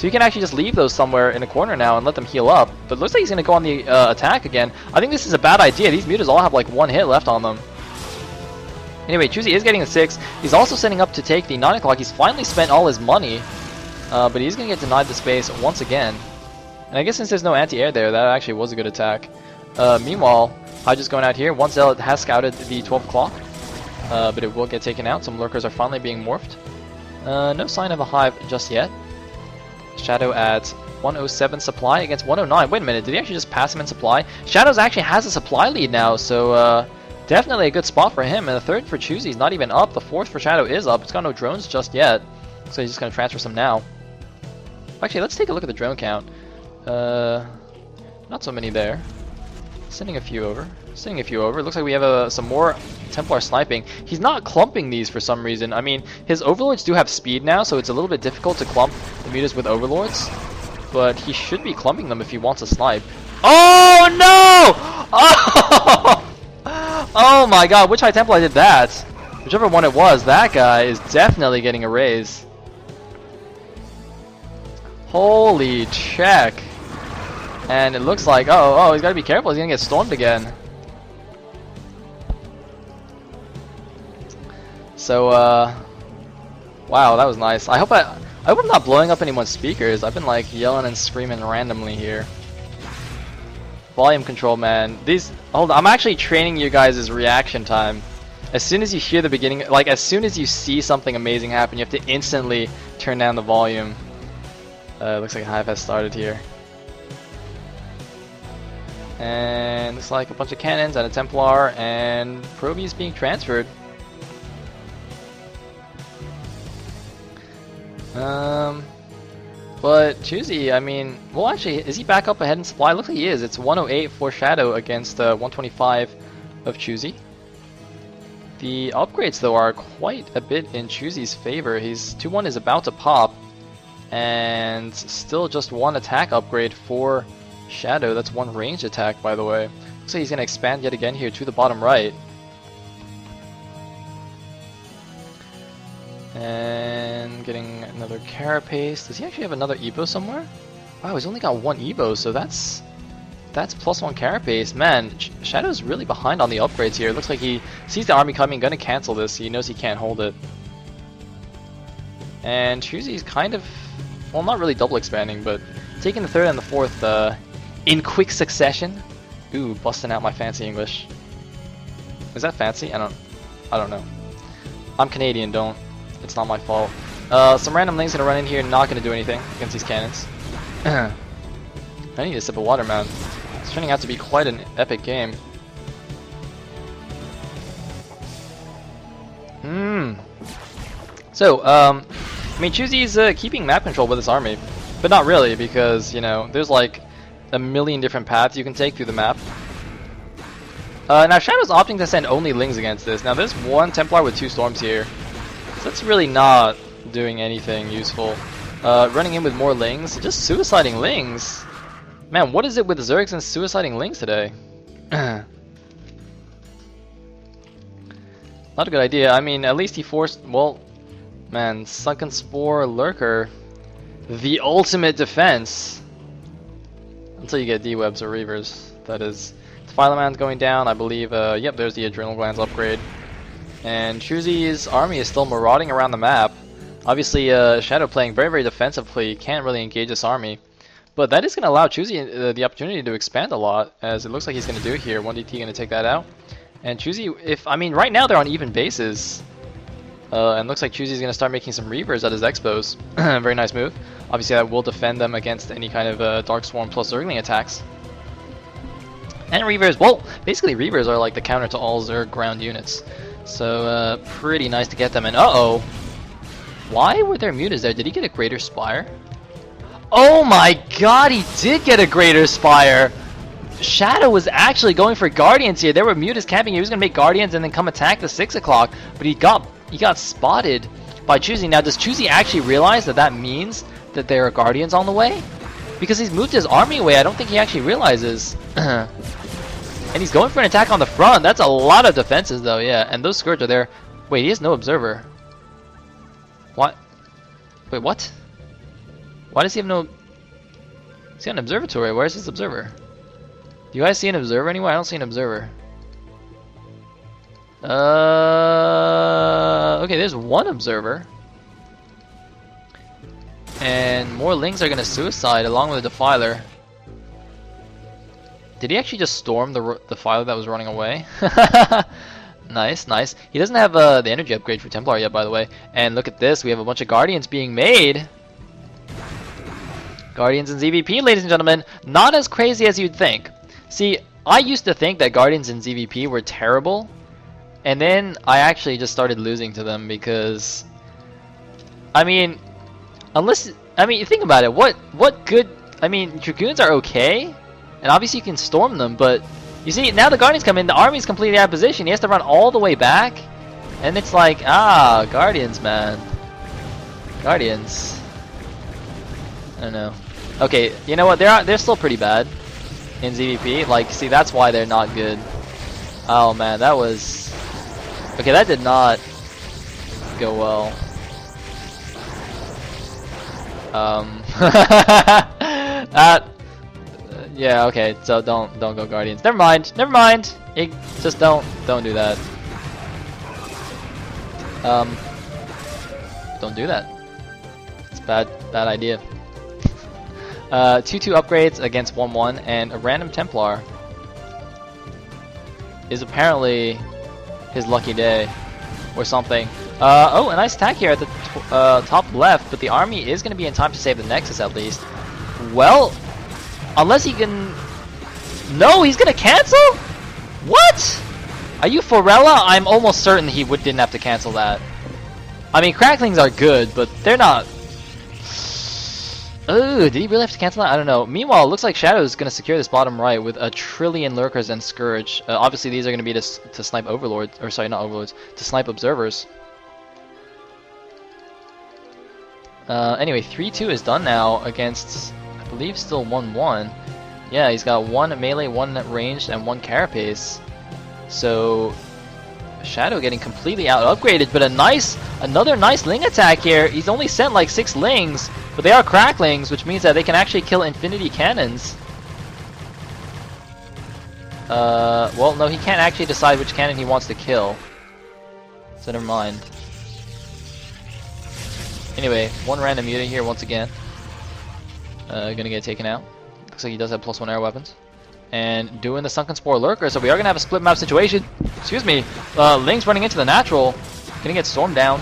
So you can actually just leave those somewhere in a corner now and let them heal up. But it looks like he's going to go on the attack again. I think this is a bad idea. These mutas all have like 1 hit left on them. Anyway, Choosy is getting a 6. He's also setting up to take the 9 o'clock. He's finally spent all his money. But he's going to get denied the space once again. And I guess since there's no anti-air there, that actually was a good attack. Meanwhile, Hydra's going out here. One Zealot has scouted the 12 o'clock. But it will get taken out. Some lurkers are finally being morphed. No sign of a hive just yet. Shadow at 107 supply against 109. Wait a minute, did he actually just pass him in supply? Shadows actually has a supply lead now, so definitely a good spot for him. And the 3rd for Choosy is not even up. The 4th for Shadow is up. It's got no drones just yet, so he's just going to transfer some now. Actually, let's take a look at the drone count. Not so many there. Sending a few over. Sending a few over. Looks like we have some more Templar sniping. He's not clumping these for some reason. I mean, his Overlords do have speed now, so it's a little bit difficult to clump the mutas with Overlords. But he should be clumping them if he wants to snipe. Oh no! Oh! Oh my god, which High Templar did that? Whichever one it was, that guy is definitely getting a raise. Holy check. And it looks like, oh, he's got to be careful. He's going to get stormed again. So, wow, that was nice. I hope I'm not blowing up anyone's speakers. I've been like yelling and screaming randomly here. Volume control, man. Hold on, I'm actually training you guys' reaction time. As soon as you hear the beginning, like as soon as you see something amazing happen, you have to instantly turn down the volume. Looks like a hive has started here. And looks like a bunch of cannons and a Templar, and Proby is being transferred. But Choosy, I mean, well actually, is he back up ahead in supply? Looks like he is. It's 108 for Shadow against 125 of Choosy. The upgrades though are quite a bit in Choosy's favor. His 2-1 is about to pop, and still just 1 attack upgrade for Shadow. That's 1 ranged attack, by the way. Looks like he's going to expand yet again here to the bottom right. And getting another Carapace. Does he actually have another Evo somewhere? Wow, he's only got 1 Evo, so that's +1 Carapace. Man, Shadow's really behind on the upgrades here. It looks like he sees the army coming, gonna cancel this. He knows he can't hold it. And Choosy's kind of, well, not really double expanding, but taking the 3rd and the 4th in quick succession. Ooh, busting out my fancy English. Is that fancy? I don't know. I'm Canadian, it's not my fault. Some random things gonna run in here, not gonna do anything against these cannons. I need a sip of water, man. It's turning out to be quite an epic game. So, I mean, Choosy's keeping map control with his army, but not really, because, you know, there's like a million different paths you can take through the map. Now Shadow's opting to send only Lings against this. Now there's 1 Templar with 2 Storms here, so that's really not doing anything useful. Running in with more Lings, just suiciding Lings. Man, what is it with Zergs and suiciding Lings today? Not a good idea. I mean, at least he forced, well, man, Sunken Spore Lurker, the ultimate defense. Until you get D-Webs or Reavers, that is. Philoman's going down, I believe. Yep, there's the Adrenal Glands upgrade. And Choosy's army is still marauding around the map. Obviously, Shadow playing very, very defensively, can't really engage this army. But that is going to allow Choosy the opportunity to expand a lot, as it looks like he's going to do it here. 1DT going to take that out. And Choosy, I mean, right now they're on even bases. And looks like Choosy's going to start making some Reavers at his Expos. Very nice move. Obviously, that will defend them against any kind of Dark Swarm plus Zergling attacks. And Reavers, well, basically Reavers are like the counter to all Zerg ground units. So, pretty nice to get them. And uh-oh! Why were there mutas there? Did he get a Greater Spire? Oh my god, he did get a Greater Spire! Shadow was actually going for Guardians here. There were mutas camping. He was going to make Guardians and then come attack the 6 o'clock. But he got spotted by Choosy. Now, does Choosy actually realize that that means that there are Guardians on the way? Because he's moved his army away. I don't think he actually realizes. And he's going for an attack on the front. That's a lot of defenses, though, yeah. And those Scourge are there. Wait, he has no Observer. What? Wait, what? Why does he have no... Is he an observatory? Where's his observer? Do you guys see an observer anywhere? I don't see an observer. Okay, there's one observer. And more Lings are gonna suicide along with the Defiler. Did he actually just storm the Defiler that was running away? Nice, nice. He doesn't have the energy upgrade for Templar yet, by the way. And look at this, we have a bunch of Guardians being made. Guardians in ZVP, ladies and gentlemen. Not as crazy as you'd think. See, I used to think that Guardians in ZVP were terrible. And then I actually just started losing to them because... I mean... you think about it, what good... I mean, Dragoons are okay, and obviously you can storm them, but... You see, now the Guardians come in, the army's completely out of position, he has to run all the way back, and it's like, Guardians, man. Guardians. I don't know. Okay, you know what, they're still pretty bad in ZVP, like, see, that's why they're not good. Oh man, that was... Okay, that did not go well. Yeah, okay, so don't go Guardians. Never mind. Just don't do that. Don't do that. It's bad idea. 2/2 upgrades against 1/1, and a random Templar is apparently his lucky day or something. Oh, a nice attack here at the top left, but the army is going to be in time to save the Nexus at least. Well, unless he can... No, he's going to cancel? What? Are you Forella? I'm almost certain he didn't have to cancel that. I mean, Cracklings are good, but they're not... Oh, did he really have to cancel that? I don't know. Meanwhile, it looks like Shadow is going to secure this bottom right with a trillion Lurkers and Scourge. Obviously, these are going to be to snipe Overlords. Or sorry, not Overlords. To snipe Observers. Anyway, 3-2 is done now against, I believe, still 1-1. Yeah, he's got 1 melee, 1 ranged, and 1 carapace. So, Shadow getting completely out upgraded, but another nice Ling attack here. He's only sent like 6 Lings, but they are Cracklings, which means that they can actually kill Infinity Cannons. Well, no, he can't actually decide which cannon he wants to kill. So never mind. Anyway, 1 random unit here once again. Gonna get taken out. Looks like he does have +1 air weapons. And doing the Sunken Spore Lurker, so we are gonna have a split map situation. Excuse me. Ling's running into the natural. Gonna get stormed down.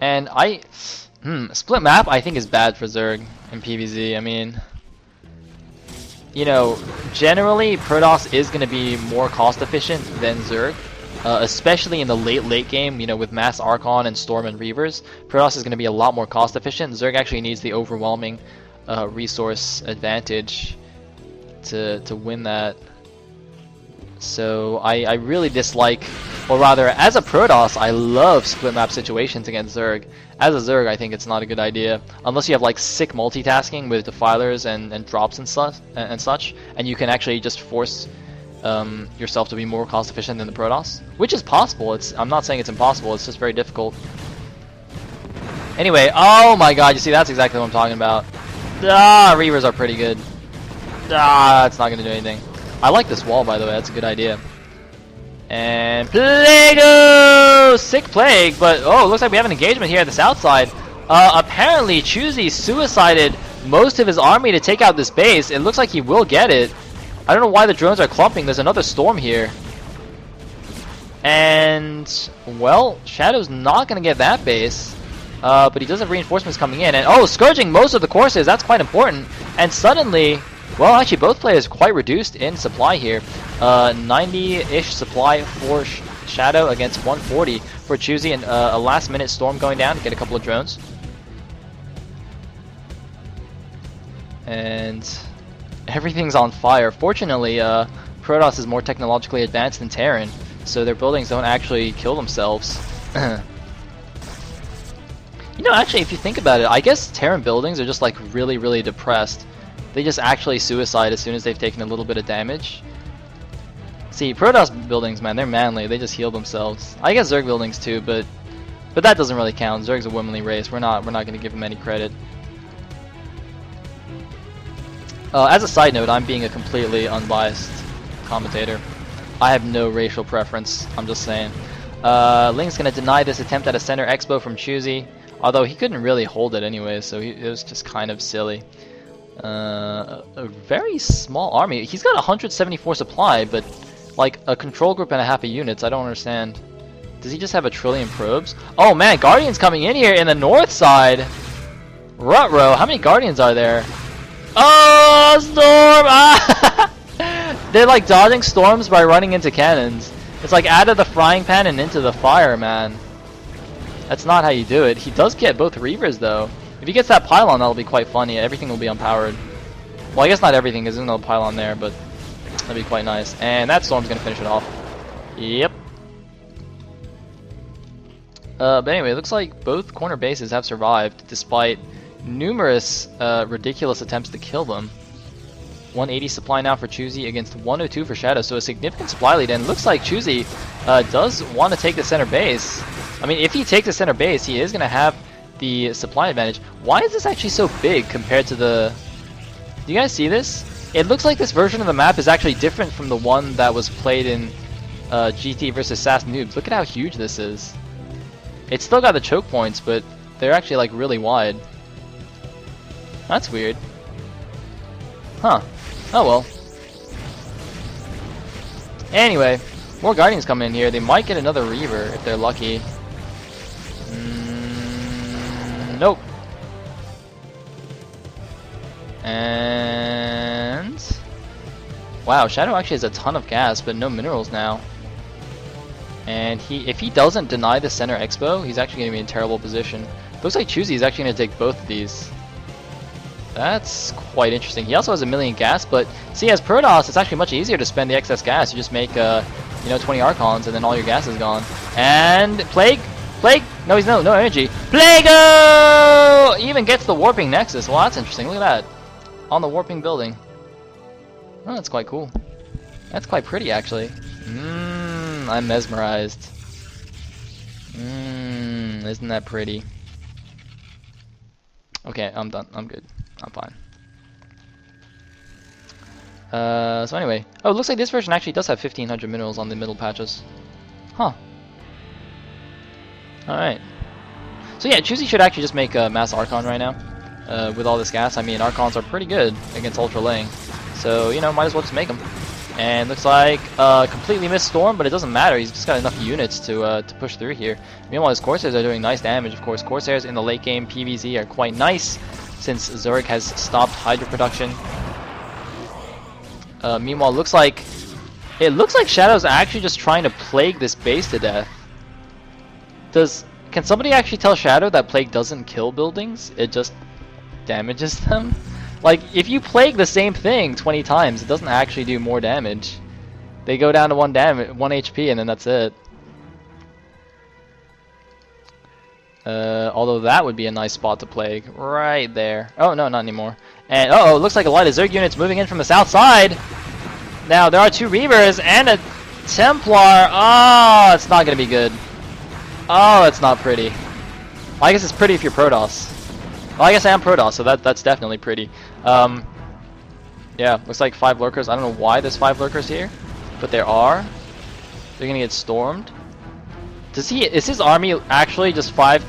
And split map I think is bad for Zerg in PvZ. I mean, you know, generally Protoss is gonna be more cost efficient than Zerg. Especially in the late game, you know, with Mass Archon and Storm and Reavers, Protoss is going to be a lot more cost efficient. Zerg actually needs the overwhelming resource advantage to win that. So I really dislike, or rather, as a Protoss, I love split map situations against Zerg. As a Zerg, I think it's not a good idea, unless you have like sick multitasking with defilers and drops and such, and you can actually just force yourself to be more cost efficient than the Protoss, which is possible. I'm not saying it's impossible, it's just very difficult. Anyway, oh my god, you see, that's exactly what I'm talking about. Reavers are pretty good. It's not gonna do anything. I like this wall, by the way, that's a good idea. And Plague! Sick Plague, but oh, it looks like we have an engagement here at the south side. Apparently Choosy suicided most of his army to take out this base. It looks like he will get it. I don't know why the drones are clumping. There's another storm here. And, well, Shadow's not going to get that base. But he does have reinforcements coming in. And, oh, scourging most of the courses. That's quite important. And suddenly, well, actually, both players quite reduced in supply here. 90-ish supply for Shadow against 140 for Choosy. And a last-minute storm going down to get a couple of drones. And... everything's on fire. Fortunately, Protoss is more technologically advanced than Terran, so their buildings don't actually kill themselves. You know, actually, if you think about it, I guess Terran buildings are just like really, really depressed. They just actually suicide as soon as they've taken a little bit of damage. See, Protoss buildings, man, they're manly. They just heal themselves. I guess Zerg buildings too, but But that doesn't really count. Zerg's a womanly race. We're not going to give him any credit. As a side note, I'm being a completely unbiased commentator. I have no racial preference. I'm just saying. Link's going to deny this attempt at a center expo from Choosy, although he couldn't really hold it anyway, so it was just kind of silly. A very small army. He's got 174 supply, but like a control group and a half of units. I don't understand. Does he just have a trillion probes? Oh man, Guardians coming in here in the north side. Ruh-roh, how many Guardians are there? Oh, Storm! Ah! They're like dodging storms by running into cannons. It's like out of the frying pan and into the fire, man. That's not how you do it. He does get both Reavers though. If he gets that pylon, that'll be quite funny. Everything will be unpowered. Well, I guess not everything, because there's no pylon there, but that'd be quite nice. And that storm's gonna finish it off. Yep. But anyway, it looks like both corner bases have survived, despite numerous ridiculous attempts to kill them. 180 supply now for Choosy against 102 for Shadow, so a significant supply lead, and it looks like Choosy does want to take the center base. I mean, if he takes the center base, he is going to have the supply advantage. Why is this actually so big compared to the... Do you guys see this? It looks like this version of the map is actually different from the one that was played in GT versus SAS Noobs. Look at how huge this is. It's still got the choke points, but they're actually like really wide. That's weird. Huh. Oh well. Anyway, more Guardians come in here. They might get another Reaver if they're lucky. Nope. And... wow, Shadow actually has a ton of gas, but no minerals now. And if he doesn't deny the center expo, he's actually going to be in a terrible position. Looks like Choosy is actually going to take both of these. That's quite interesting. He also has 1,000,000 gas, but see, as Protoss, it's actually much easier to spend the excess gas. You just make, you know, 20 Archons, and then all your gas is gone. And Plague, no, he's no energy. Plago! He even gets the warping nexus. Well, that's interesting. Look at that, on the warping building. Oh, that's quite cool. That's quite pretty, actually. I'm mesmerized. Isn't that pretty? Okay, I'm done. I'm good. I'm fine. So anyway. Oh, it looks like this version actually does have 1,500 minerals on the middle patches. Huh. Alright. So yeah, Choosy should actually just make a mass Archon right now. With all this gas. I mean, Archons are pretty good against Ultra Laying. So, you know, might as well just make them. And looks like completely missed Storm, but it doesn't matter. He's just got enough units to push through here. Meanwhile, his Corsairs are doing nice damage. Of course, Corsairs in the late game PvZ are quite nice, since Zerg has stopped Hydra production. Meanwhile, it looks like Shadow's actually just trying to plague this base to death. Can somebody actually tell Shadow that Plague doesn't kill buildings? It just damages them? Like, if you plague the same thing 20 times, it doesn't actually do more damage. They go down to 1 HP, and then that's it. Although that would be a nice spot to plague. Right there. Oh, no, not anymore. And, uh-oh, it looks like a lot of Zerg units moving in from the south side. Now, there are 2 Reavers and a Templar. Oh, it's not going to be good. Oh, it's not pretty. Well, I guess it's pretty if you're Protoss. Well, I guess I am Protoss, so that's definitely pretty. Yeah, looks like 5 lurkers. I don't know why there's 5 lurkers here, but there are. They're gonna get stormed. Is his army actually just 5